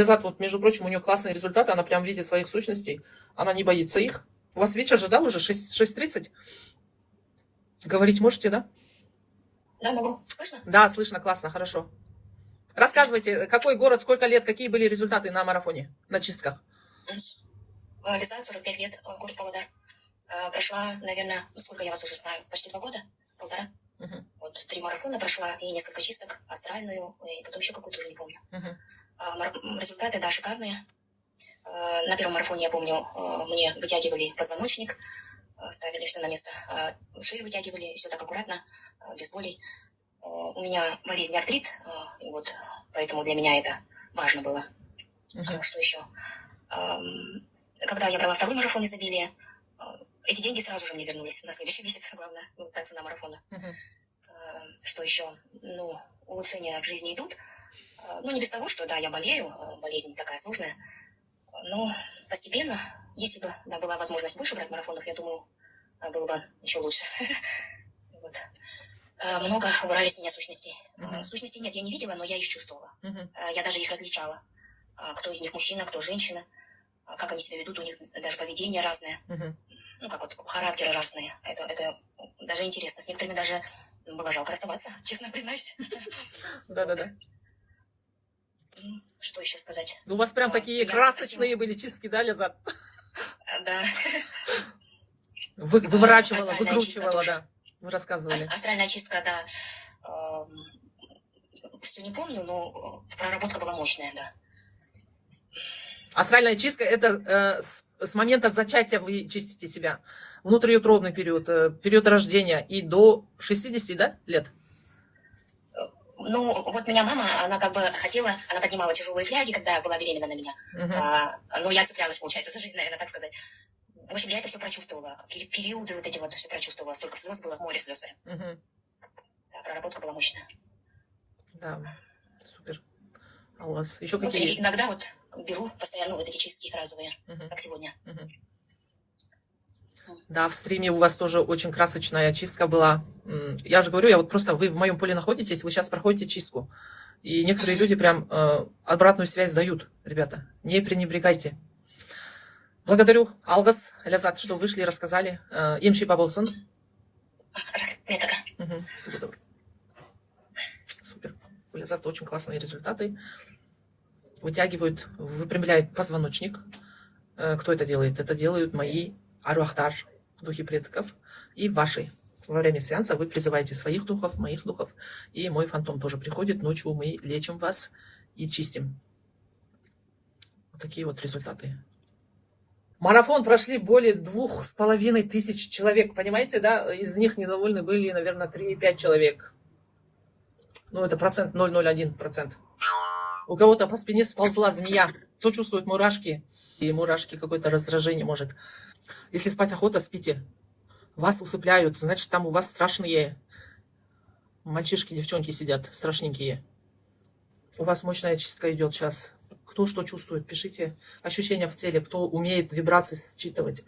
Лизат, вот, между прочим, у нее классные результаты, она прям видит своих сущностей, она не боится их. У вас вечер же, да, уже 6:30? Говорить можете, да? Да, могу. Слышно? Да, слышно, классно, хорошо. Рассказывайте, какой город, сколько лет, какие были результаты на марафоне, на чистках? Лиза, 45 лет, город Павлодар. Прошла, наверное, сколько я вас уже знаю, почти 2 года, 1,5. Вот 3 марафона прошла и несколько чисток, астральную, и потом еще какую-то уже не помню. Результаты, да, шикарные. На первом марафоне, я помню, мне вытягивали позвоночник, ставили все на место, шею вытягивали, все так аккуратно, без болей. У меня болезнь артрит, вот, поэтому для меня это важно было. Что еще? Когда я брала второй марафон изобилия, эти деньги сразу же мне вернулись на следующий месяц, главное, вот та цена марафона. Что еще? Ну, улучшения в жизни идут. Ну, не без того, что, да, я болею, болезнь такая сложная, но постепенно, если бы, да, была возможность больше брать марафонов, я думаю, было бы еще лучше. Вот. Много убрали с меня сущностей. Сущностей нет, я не видела, но я их чувствовала. Я даже их различала. Кто из них мужчина, кто женщина, как они себя ведут, у них даже поведение разное. Ну, как вот характеры разные. Это даже интересно. С некоторыми даже было жалко расставаться, честно признаюсь. Да-да-да. Что еще сказать? У вас прям такие красочные были чистки, да, Лизат? Да. Выворачивала, выкручивала, да. Вы рассказывали. Астральная чистка, да. Все не помню, но проработка была мощная, да. Астральная чистка – это с момента зачатия вы чистите себя. Внутриутробный период, период рождения и до 60, да, лет? Ну, вот меня мама, она как бы хотела, она поднимала тяжелые фляги, когда была беременна на меня. Но я цеплялась, получается, за жизнь, наверное, так сказать. В общем, я это все прочувствовала. Периоды вот эти вот все прочувствовала. Столько слез было, море слез прям. Да, проработка была мощная. Да, супер. А у вас еще вот какие? Иногда вот беру постоянно вот эти чистки разовые, как сегодня. Да, в стриме у вас тоже очень красочная чистка была. Я же говорю, я вот просто, вы в моем поле находитесь, вы сейчас проходите чистку. И некоторые люди прям обратную связь дают, ребята. Не пренебрегайте. Благодарю, Алгас, Лязат, что вышли и рассказали. Имши Баболсон. Всего доброго. Супер. У Лязата очень классные результаты. Вытягивают, выпрямляют позвоночник. Кто это делает? Это делают мои Аруахтар, духи предков, и ваши. Во время сеанса вы призываете своих духов, моих духов, и мой фантом тоже приходит. Ночью мы лечим вас и чистим. Вот такие вот результаты. Марафон прошли более 2500 человек, понимаете, да? Из них недовольны были, наверное, 3-5 человек. Ну, это процент, 0,01%. У кого-то по спине сползла змея. Кто чувствует мурашки? И мурашки, какое-то раздражение может. Если спать охота, спите. Вас усыпляют, значит, там у вас страшные мальчишки, девчонки сидят, страшненькие. У вас мощная чистка идет сейчас. Кто что чувствует, пишите ощущения в теле, кто умеет вибрации считывать.